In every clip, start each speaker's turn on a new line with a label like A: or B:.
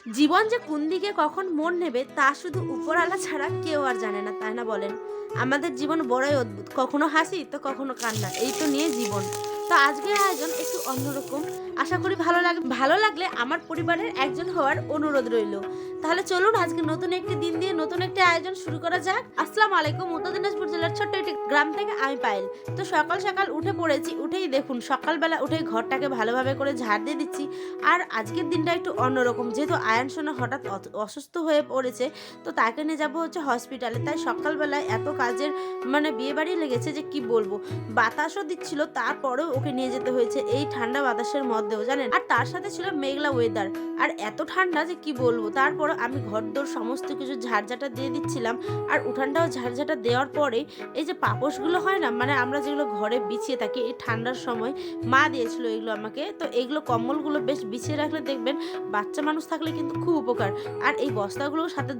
A: জীবন যে কোন দিকে কখন মোড় নেবে তা শুধু উপরওয়ালা ছাড়া কেউ আর জানে না, তাই না বলেন? আমাদের জীবন বড়ই অদ্ভুত, কখনো হাসি তো কখনো কান্না, এই তো নিয়ে জীবন। তো আজকের আয়োজন একটু অন্যরকম, আশা করি ভালো লাগলে আমার পরিবারের একজন হওয়ার অনুরোধ রইল। তাহলে চলুন আজকে নতুন একটি দিন দিয়ে নতুন একটি আয়োজন শুরু করা যাক। আসসালামু আলাইকুম, উত্তর দিনাজপুর জেলার ছোট্ট একটি গ্রাম থেকে আমি পায়েল। তো সকাল সকাল উঠে পড়েছি, উঠেই দেখুন সকালবেলা উঠেই ঘরটাকে ভালোভাবে করে ঝাড় দিয়ে দিচ্ছি। আর আজকের দিনটা একটু অন্যরকম, যেহেতু আয়ান সোনা হঠাৎ অসুস্থ হয়ে পড়েছে, তো তাকে নিয়ে যাবো হচ্ছে হসপিটালে। তাই সকালবেলায় এত কাজের বিয়েবাড়ি লেগেছে যে কি বলবো। বাতাসও দিচ্ছিল, তারপরেও ওকে নিয়ে যেতে হয়েছে এই ঠান্ডা বাতাসের মধ্যেও, জানেন। আর তার সাথে ছিল মেঘলা ওয়েদার, আর এত ঠান্ডা যে কি বলবো। তারপর আমি ঘরদোর সমস্ত কিছু ঝাড়ঝাটা দিয়ে দিচ্ছিলাম। আর উঠানটাও ঝাড়ঝাটা দেওয়ার পরে এই যে পাপোশগুলো হয় না, আমরা যেগুলো ঘরে বিছিয়ে থাকি এই ঠান্ডার সময়, মা দিয়েছিল এগুলো আমাকে। তো এইগুলো কম্বলগুলো বেশ বিছিয়ে রাখলে দেখবেন বাচ্চা মানুষ থাকলে কিন্তু খুব উপকার। আর এই বস্তাগুলোও সাথে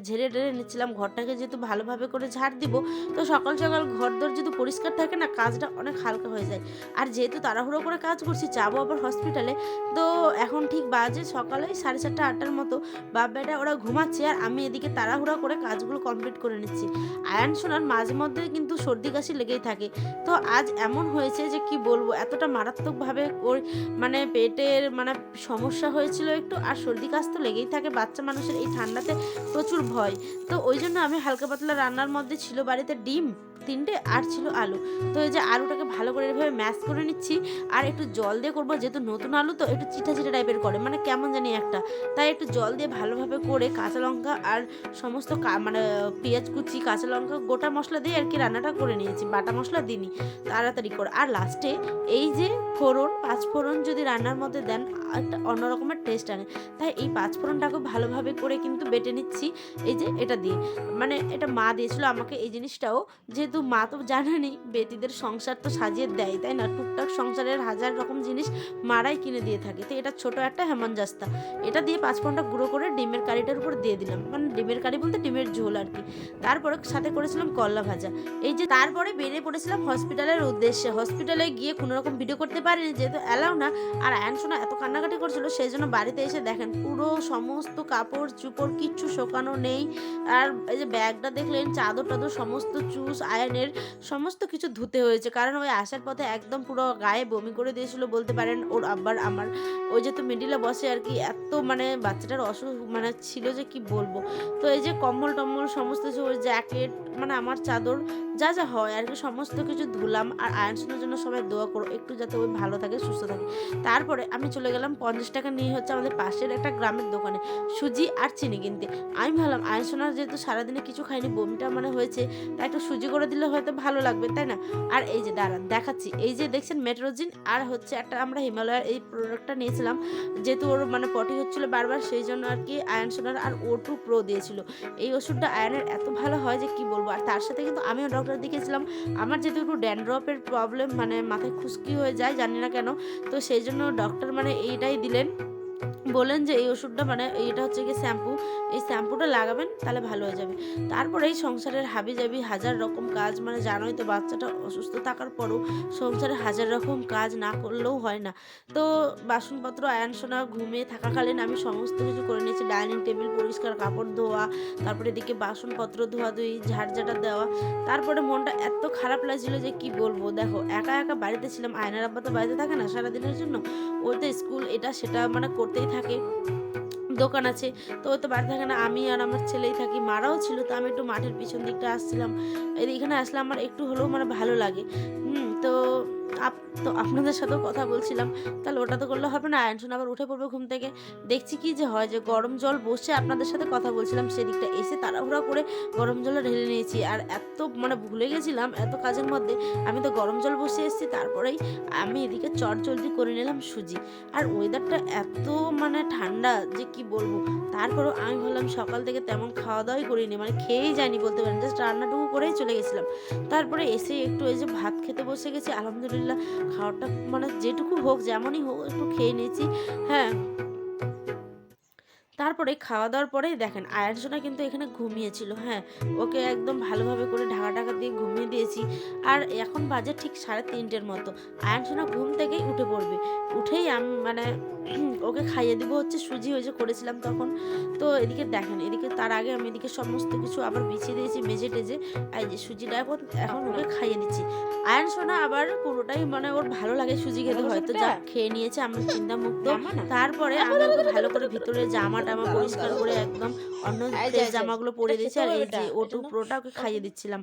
A: ঝেড়ে টেড়ে নিচ্ছিলাম ঘরটাকে, যেহেতু ভালোভাবে করে ঝাড় দিব। তো সকাল সকাল ঘরদোর যদি পরিষ্কার থাকে না, কাজটা অনেক হালকা হয়ে যায়। আর যেহেতু তাড়াহুড়ো করে কাজ করছি, যাবো আবার হসপিটালে। তো এখন ঠিক বাজে সকালে 4:30 8টার মতো। বাপ বেটা ওরা ঘুমাচ্ছে, আর আমি এদিকে তাড়াহুড়া করে কাজগুলো কমপ্লিট করে নিচ্ছি। আয়ান সোনার মাঝে মধ্যে কিন্তু সর্দি কাশি লেগেই থাকে। তো আজ এমন হয়েছে যে কি বলবো, এতটা মারাত্মকভাবে ওর পেটের সমস্যা হয়েছিল একটু। আর সর্দি কাশ তো লেগেই থাকে, বাচ্চা মানুষের এই ঠান্ডাতে প্রচুর ভয়। তো ওই জন্য আমি হালকা পাতলা রান্নার মধ্যে ছিল বাড়িতে ডিম 3টে আর ছিল আলু। তো এই যে আলুটাকে ভালো করে এভাবে ম্যাশ করে নিচ্ছি। আর একটু জল দিয়ে করবো, যেহেতু নতুন আলু তো একটু চিঠা চিঠা টাইপের করে, কেমন জানি একটা। তাই একটু জল দিয়ে ভালোভাবে করে কাঁচা লঙ্কা আর সমস্ত পেঁয়াজ কুচি, কাঁচা লঙ্কা, গোটা মশলা দিয়ে আর কি রান্নাটা করে নিয়েছি, বাটা মশলা দিইনি, তাড়াতাড়ি করে। আর লাস্টে এই যে ফোড়ন, 5 ফোড়ন যদি রান্নার মধ্যে দেন একটা অন্য রকমের টেস্ট আনে। তাই এই 5 ফোড়নটাকে ভালোভাবে করে কিন্তু বেটে নিচ্ছি এই যে এটা দিয়ে। এটা মা দিয়েছিল আমাকে এই জিনিসটাও, যেহেতু মা তো জানেনই বেটিদের সংসার তো সাজিয়ে দেয়, তাই না? টুকটাক সংসারের হাজার রকম জিনিস মারাই কিনে দিয়ে থাকে। তো এটা ছোট একটা হেমনজাস্তা, এটা দিয়ে 5 ফোড়নটা গুঁড়ো করে ডিমের কারিটার উপর দিয়ে দিলাম, ডিমের কারি বলতে ডিমের ঝোল আর কি। তারপরে সাথে করেছিলাম করলা ভাজা। এই যে তারপরে বেরিয়ে পড়েছিলাম হসপিটালের উদ্দেশ্যে। হসপিটালে গিয়ে কোনো রকম ভিডিও করতে পারিনি, যেহেতু অ্যালাউ না। আর আয়ন সোনা এত কান্নাকাটি করছিল, সেই জন্য বাড়িতে এসে দেখেন পুরো সমস্ত কাপড় চুপড় কিচ্ছু শোকানো নেই। আর এই যে ব্যাগটা দেখলেন, চাদর টাদর সমস্ত চুজ আয়নের সমস্ত কিছু ধুতে হয়েছে, কারণ ওই আসার পথে একদম পুরো গায়ে বমি করে দিয়েছিল বলতে পারেন ওর আব্বার আমার। ওই যেহেতু মিডিলে বসে আর কি, এত বাচ্চাটার অসুখ ছিল যে কি বলবো। তো এই যে কম্বল টম্বল সমস্ত কিছু, ওর জ্যাকেট, আমার চাদর, যা যা হয় আর কি সমস্ত কিছু ধুলাম। আর আয়ন সোনার জন্য সবাই দোয়া করো একটু, যাতে ওই ভালো থাকে সুস্থ থাকে। তারপরে আমি চলে গেলাম 50 টাকা নিয়ে হচ্ছে আমাদের পাশের একটা গ্রামের দোকানে সুজি আর চিনি কিনতে। আমি ভাবলাম আয়ন সোনার যেহেতু সারাদিনে কিছু খাইনি, বমিটা হয়েছে, তাই একটু সুজি করে দিলে হয়তো ভালো লাগবে, তাই না? আর এই যে দাঁড়ান দেখাচ্ছি, এই যে দেখছেন মেট্রোজিন, আর হচ্ছে একটা আমরা হিমালয়ের এই প্রোডাক্টটা নিয়েছিলাম, যেহেতু ওর পটি হচ্ছিল বারবার, সেই জন্য আর কি আয়ন সোনার আর O2 প্রো দিয়েছিল। এই ওষুধটা আয়নের এত ভালো হয় যে কি বলবো। আর তার সাথে কিন্তু আমিও ডক্টর দেখিয়েছিলাম, আমার যেহেতু একটু ড্যান্ড্রফের প্রবলেম, মাথায় খুশকি হয়ে যায় জানি না কেন। তো সেই জন্য ডক্টর এইটাই দিলেন, বললেন যে এই ওষুধটা এইটা হচ্ছে গিয়ে শ্যাম্পু, এই শ্যাম্পুটা লাগাবেন তাহলে ভালো হয়ে যাবে। তারপরে এই সংসারের হাবিজাবি হাজার রকম কাজ, জানোই তো বাচ্চাটা অসুস্থ থাকার পরও সংসারে হাজার রকম কাজ না করলেও হয় না। তো বাসনপত্র আয়ন সোনা ঘুমিয়ে থাকাকালীন আমি সমস্ত কিছু করে নিয়েছি, ডাইনিং টেবিল পরিষ্কার, কাপড় ধোয়া, তারপরে এদিকে বাসনপত্র ধোয়াধুয়ি, ঝাড়ঝাটা দেওয়া। তারপরে মনটা এত খারাপ লাগছিল যে কি বলবো। দেখো একা একা বাড়িতে ছিলাম, আয়নার আব্বা তো বাড়িতে থাকে না সারাদিনের জন্য, ওর তো স্কুল এটা সেটা করতেই থাকে, দোকান আছে, তো ও তো বাড়ি থাকে না, আমি আর আমার ছেলেই থাকি। মারাও ছিল, তো আমি একটু মাঠের পিছন দিকটা আসছিলাম, এখানে আসলে আমার একটু হলেও ভালো লাগে। তো তো আপনাদের সাথেও কথা বলছিলাম, তাহলে ওটা তো করলে হবে না, আয়ন সোনা আবার উঠে পড়বে ঘুম থেকে। দেখছি কি যে হয়, যে গরম জল বসে আপনাদের সাথে কথা বলছিলাম, সেদিকটা এসে তাড়াহুড়া করে গরম জলে ঢেলে নিয়েছি। আর এত ভুলে গেছিলাম এত কাজের মধ্যে, আমি তো গরম জল বসে এসেছি, তারপরেই আমি এদিকে চটজলদি করে নিলাম সুজি। আর ওয়েদারটা এত ঠান্ডা যে কি বলবো। তারপরও আমি ভাবলাম সকাল থেকে তেমন খাওয়া দাওয়াই করিনি, খেয়েই যায়নি বলতে পারেন, জাস্ট রান্নাটুকু করেই চলে গেছিলাম। তারপরে এসে একটু এই যে ভাত খেতে বসে গেছি, আলহামদুলিল্লাহ খাওয়াটা যেটুকু হোক যেমনই হোক একটু খেয়ে নিয়েছি। হ্যাঁ, তারপরে খাওয়া দাওয়ার পরেই দেখেন আয়ার সোনা কিন্তু এখানে ঘুমিয়েছিল। হ্যাঁ, ওকে একদম ভালোভাবে করে ঢাকা ঢাকা দিয়ে ঘুমিয়ে দিয়েছি। আর এখন বাজে ঠিক 3:30 মতো। আয়ান সোনা ঘুম থেকেই উঠে পড়বে, উঠেই আমি ওকে খাইয়ে দিব হচ্ছে সুজি ওই যে করেছিলাম তখন। তো এদিকে দেখেন, এদিকে তার আগে আমি এদিকে সমস্ত কিছু আবার বিছিয়ে দিয়েছি মেজে টেজে। এই যে সুজিটা এখন এখন ওকে খাইয়ে দিচ্ছি। আয়ান সোনা আবার পুরোটাই মানে ওর ভালো লাগে সুজি খেতে, হয়তো যাক খেয়ে নিয়েছে, আমি চিন্তামুক্ত। তারপরে আমি ওকে ভালো করে ভিতরে জামা-টামা পরিষ্কার করে একদম অন্য ফ্রেশ জামাগুলো পরিয়ে দিয়েছি। আর এই যে ওটু পুরোটা ওকে খাইয়ে দিচ্ছিলাম।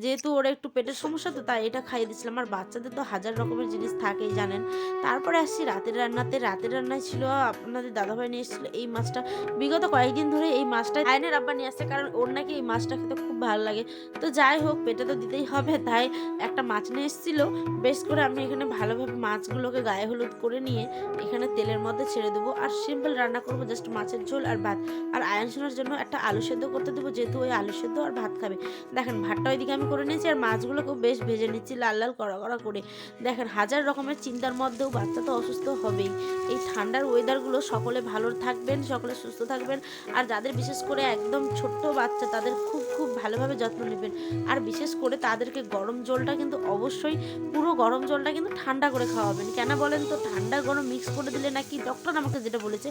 A: যেহেতু ওর একটু পেটের সমস্যা তো তাই এটা খাইয়ে দিচ্ছিলাম। আর বাচ্চাদের তো হাজার রকমের জিনিস থাকেই জানেন। তারপরে আসছি রাতের রান্নাতে। রাতের রান্নায় ছিল আপনাদের দাদাভাই নিয়ে এসেছিল এই মাছটা। বিগত কয়েকদিন ধরে এই মাছটা আয়নের আব্বা নিয়ে আসছে, কারণ ওর নাকি এই মাছটা খেতে খুব ভালো লাগে। তো যাই হোক, পেটে তো দিতেই হবে, তাই একটা মাছ নিয়ে এসেছিল। বেশ করে আমি এখানে ভালোভাবে মাছগুলোকে গায়ে হলুদ করে নিয়ে এখানে তেলের মধ্যে ছেড়ে দেবো। আর সিম্পল রান্না করবো, জাস্ট মাছের ঝোল আর ভাত। আর আয়ন সোনার জন্য একটা আলু সেদ্ধ করতে দেবো, যেহেতু ওই আলু সেদ্ধ আর ভাত খাবে। দেখেন ভাতটা ওইদিকে আমি করে নিয়েছি, আর মাছগুলোকেও বেশ ভেজে নিচ্ছি লাল লাল কড়া কড়া করে। দেখেন হাজার রকমের চিন্তার মধ্যেও বাচ্চা তো অসুস্থ হবেই। এই ঠান্ডার ওয়েদারগুলো সকলে ভালো থাকবেন, সকলে সুস্থ থাকবেন। আর যাদের বিশেষ করে একদম ছোট্ট বাচ্চা তাদের খুব খুব ভালোভাবে যত্ন নেবেন। আর বিশেষ করে তাদেরকে গরম জলটা কিন্তু অবশ্যই, পুরো গরম জলটা কিন্তু ঠান্ডা করে খাওয়াবেন। কেন বলেন তো, ঠান্ডা গরম মিক্স করে দিলে নাকি ডক্টর আমাকে যেটা বলেছে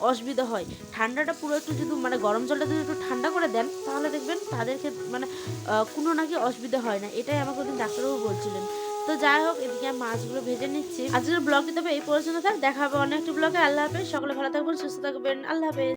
A: অসুবিধা হয়। ঠান্ডাটা পুরো একটু যদি মানে গরম জলটা যদি একটু ঠান্ডা করে দেন তাহলে দেখবেন তাদেরকে মানে কোনো নাকি অসুবিধা হয় না, এটাই আমাকে ওদিন ডাক্তারবাবু বলছিলেন। তো যাই হোক, এদিকে আমি মাছগুলো ভেজে নিচ্ছি। আজকের ব্লগটি তবে এই পর্যন্ত থাক, দেখা হবে অন্য একটি ব্লগে। আল্লাহ হাফেজ, সকলে ভালো থাকবেন, সুস্থ থাকবেন, আল্লাহ হাফেজ।